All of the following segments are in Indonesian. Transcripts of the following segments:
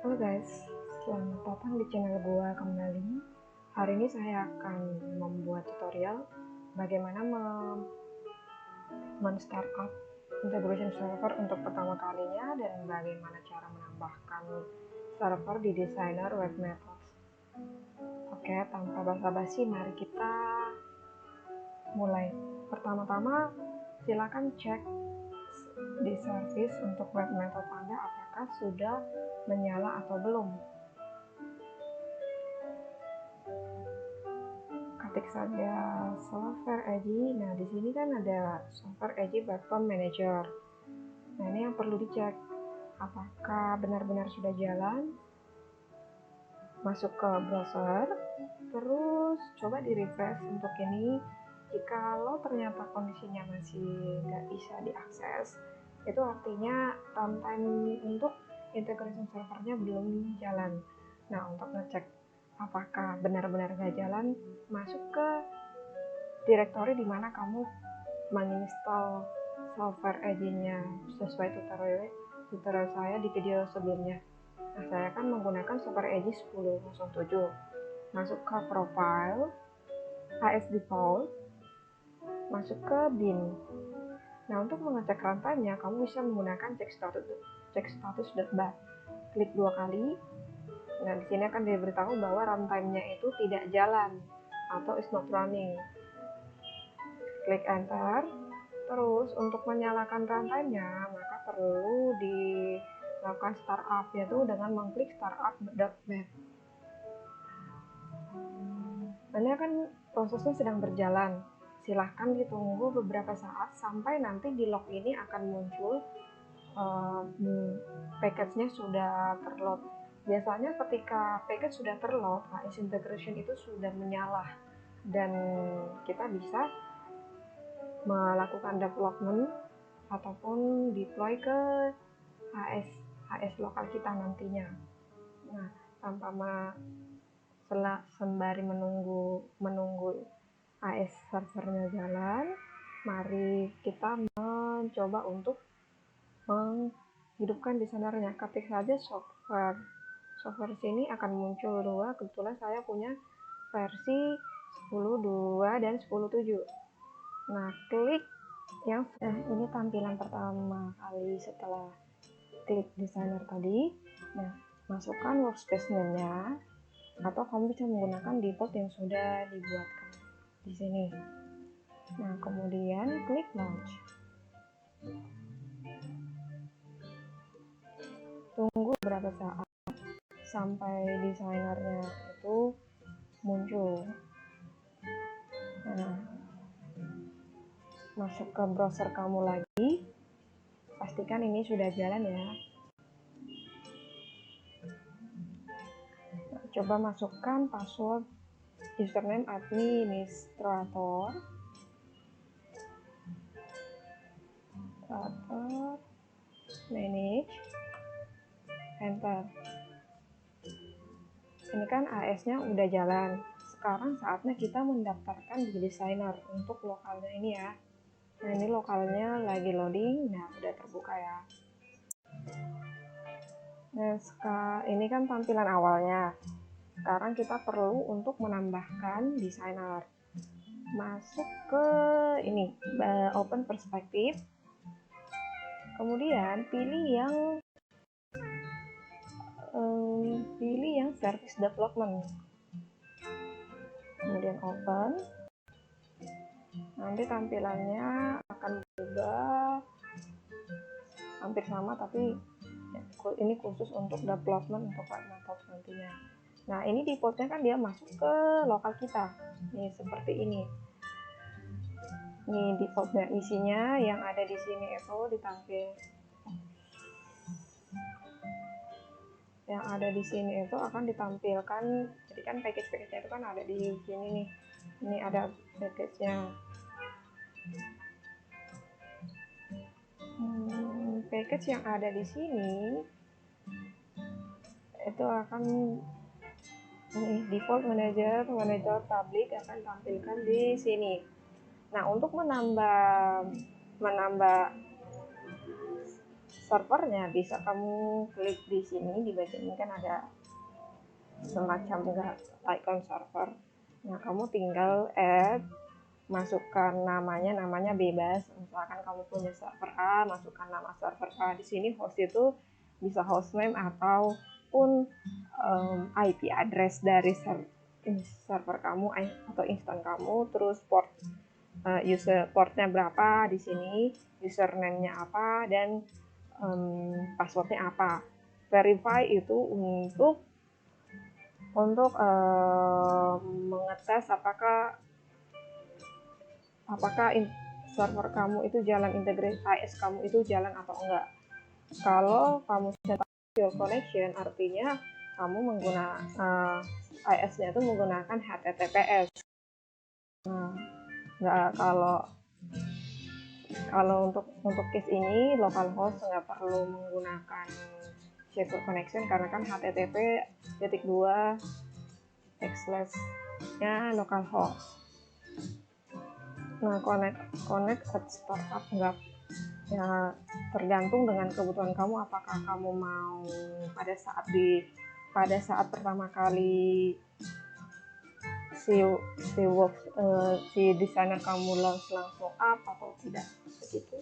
Halo guys, selamat datang di channel gua kembali. Hari ini saya akan membuat tutorial bagaimana men-startup integration server untuk pertama kalinya dan bagaimana cara menambahkan server di designer web methods. Oke, tanpa basa-basi mari kita mulai. Pertama-tama silakan cek di service untuk web method Anda apakah sudah menyala atau belum. Ketik saja software Edge. Nah, di sini kan ada software Edge Platform Manager. Nah, ini yang perlu dicek apakah benar-benar sudah jalan. Masuk ke browser, terus coba di refresh untuk ini. Jikalau ternyata kondisinya masih nggak bisa diakses, itu artinya runtime untuk integration servernya belum jalan. Nah, untuk ngecek apakah benar-benar nggak jalan, masuk ke direktori di mana kamu menginstal software Edge-nya sesuai tutorial saya di video sebelumnya. Nah, saya kan menggunakan software Edge 10.07. Masuk ke profile, AS default, masuk ke bin. Nah, untuk mengecek runtime-nya, kamu bisa menggunakan check status.bat. Klik 2 kali. Nah, di sini akan diberitahu bahwa runtime-nya itu tidak jalan atau is not running. Klik enter. Terus untuk menyalakan runtime-nya, maka perlu dilakukan startup, yaitu dengan mengklik startup.bat. Ini kan prosesnya sedang berjalan. Silahkan ditunggu beberapa saat sampai nanti di log ini akan muncul package-nya sudah terload. Biasanya ketika package sudah terload, AS integration itu sudah menyala dan kita bisa melakukan development ataupun deploy ke AS lokal kita nantinya. Nah, tanpa sembari menunggu AS servernya jalan, mari kita mencoba untuk menghidupkan desainernya. Ketik saja software sini akan muncul dua. Kebetulan saya punya versi 10.2 dan 10.7. Nah, klik yang ini tampilan pertama kali setelah klik designer tadi. Nah, masukkan workspace name-nya atau kamu bisa menggunakan default yang sudah dibuatkan di sini. Nah, kemudian klik launch. Tunggu beberapa saat sampai desainernya itu muncul. Nah, masuk ke browser kamu lagi, pastikan ini sudah jalan ya. Nah, coba masukkan password username administrator, manage, enter. Ini kan AS-nya udah jalan. Sekarang saatnya kita mendaftarkan di designer untuk lokalnya ini ya. Nah, ini lokalnya lagi loading. Nah, udah terbuka ya. Nah, ini kan tampilan awalnya. Sekarang kita perlu untuk menambahkan designer. Masuk ke ini, open perspective. Kemudian pilih yang service development. Kemudian open. Nanti tampilannya akan berubah hampir sama, tapi ini khusus untuk development untuk web method nantinya. Nah, ini defaultnya kan dia masuk ke lokal kita. Nih seperti ini. Nih defaultnya, isinya yang ada di sini itu ditampil. Yang ada di sini itu akan ditampilkan. Jadi kan package-nya itu kan ada di sini nih. Ini ada package-nya. Package yang ada di sini itu akan default manager public akan tampilkan di sini. Nah, untuk menambah servernya bisa kamu klik di sini, di bagian ini kan ada semacam icon server. Nah, kamu tinggal add, masukkan namanya bebas. Misalkan kamu punya server A, masukkan nama server A. Di sini host itu bisa hostname ataupun IP address dari server kamu atau instan kamu, terus user portnya berapa di sini, username-nya apa, dan passwordnya apa. Verify itu untuk mengetes apakah server kamu itu jalan, integrasi AS kamu itu jalan atau enggak. Kalau kamu set your connection, artinya kamu menggunakan AS-nya itu menggunakan HTTPS. Nah, kalau untuk case ini localhost nggak perlu menggunakan secure connection karena kan http://nya localhost. Nah, connect at startup nggak, ya tergantung dengan kebutuhan kamu, apakah kamu mau pada saat pertama kali si desainer kamu langsung up atau tidak, begitu.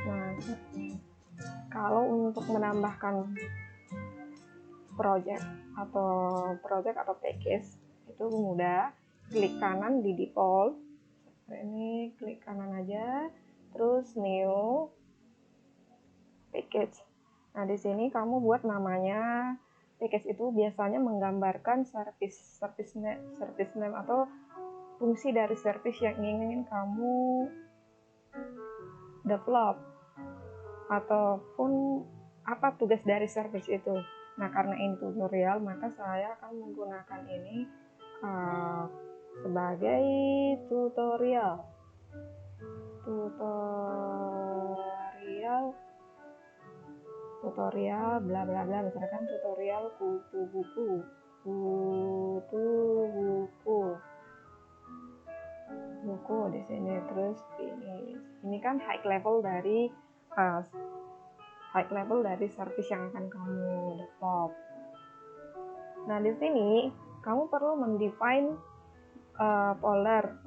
Nah, kalau untuk menambahkan project atau package itu mudah. Klik kanan di default, ini klik kanan aja, terus new package. Nah, di sini kamu buat namanya. Package itu biasanya menggambarkan service name atau fungsi dari service yang ingin kamu develop, ataupun apa tugas dari service itu. Nah, karena ini tutorial, maka saya akan menggunakan ini sebagai tutorial bla bla bla, misalkan tutorial kutu buku di sini. Terus ini kan high level dari service yang akan kamu develop. Nah, di sini kamu perlu mendefine folder.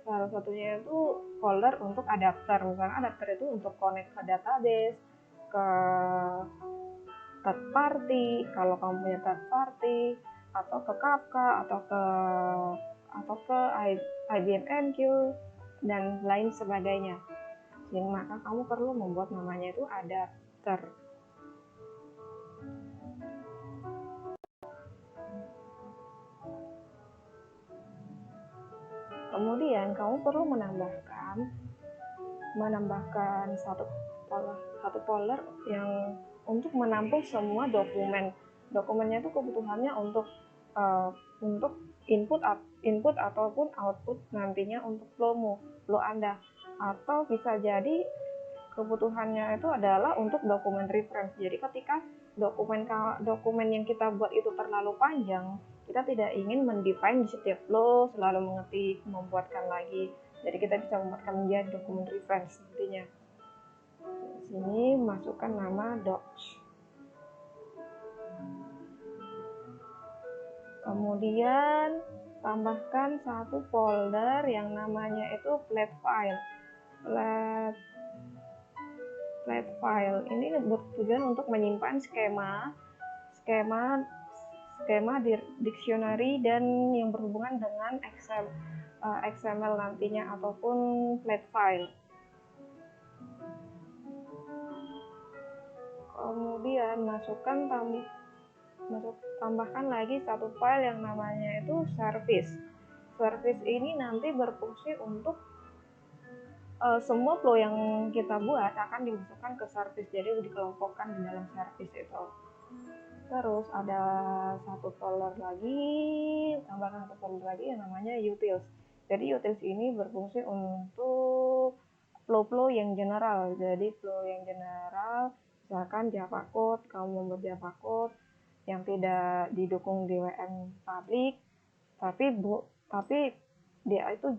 Salah satunya itu folder untuk adapter. Misalnya adapter itu untuk connect ke database, ke third party, kalau kamu punya third party, atau ke Kafka, atau ke IBM MQ dan lain sebagainya. Jadi maka kamu perlu membuat namanya itu adapter. Kemudian kamu perlu menambahkan satu folder yang untuk menampung semua dokumen. Dokumennya itu kebutuhannya untuk input ataupun output nantinya untuk flow Anda, atau bisa jadi kebutuhannya itu adalah untuk dokumen reference. Jadi ketika dokumen yang kita buat itu terlalu panjang, kita tidak ingin mendefine di setiap flow selalu mengetik, membuatkan lagi. Jadi kita bisa membuatkan menjadi dokumen reference nantinya. Di sini masukkan nama docs. Kemudian tambahkan satu folder yang namanya itu flat file. Ini bertujuan untuk menyimpan skema dictionary dan yang berhubungan dengan XML nantinya, ataupun flat file. Kemudian tambahkan lagi satu file yang namanya itu service. Service ini nanti berfungsi untuk semua flow yang kita buat akan dimasukkan ke service, jadi dikelompokkan di dalam service itu. Terus ada tambahkan satu folder lagi yang namanya utils. Jadi utils ini berfungsi untuk flow yang general. Jadi flow yang general, misalkan Java code, kamu membuat Java code yang tidak didukung di WM public, tapi dia itu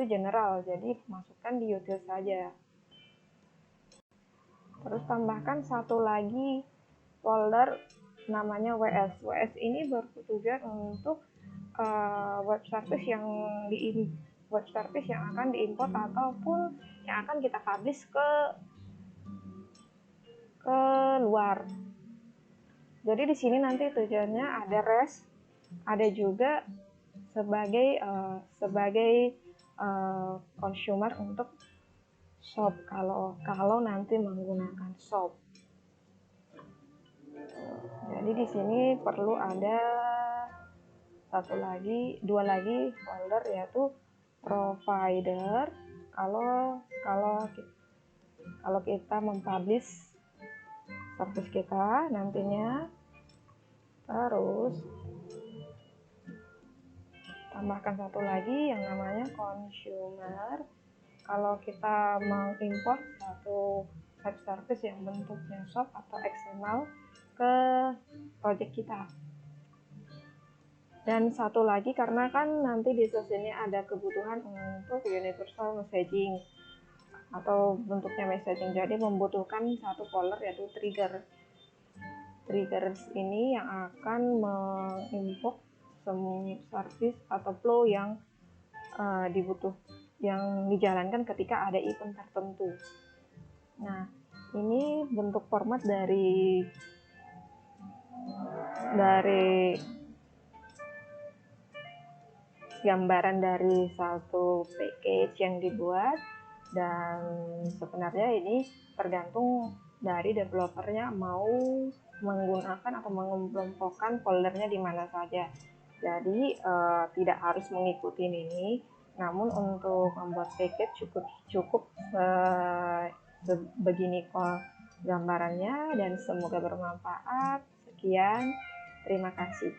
general, jadi masukkan di utils saja. Terus tambahkan satu lagi folder namanya WS. WS ini bertujuan untuk web service yang akan diimport ataupun yang akan kita publish ke luar. Jadi di sini nanti tujuannya ada REST, ada juga sebagai consumer untuk shop kalau nanti menggunakan shop. Jadi di sini perlu ada dua lagi folder, yaitu provider kalau kita mempublish service kita nantinya. Terus tambahkan satu lagi yang namanya consumer kalau kita mengimport satu web service yang bentuknya shop atau XML ke project kita. Dan satu lagi, karena kan nanti di sini ada kebutuhan untuk universal messaging atau bentuknya messaging, jadi membutuhkan satu folder yaitu triggers ini yang akan menginput semua service atau flow yang yang dijalankan ketika ada event tertentu. Nah, ini bentuk format dari gambaran dari satu package yang dibuat, dan sebenarnya ini tergantung dari developernya mau menggunakan atau mengelompokkan foldernya di mana saja. Jadi tidak harus mengikuti ini, namun untuk membuat package cukup begini kok gambarannya, dan semoga bermanfaat. Sekian, terima kasih.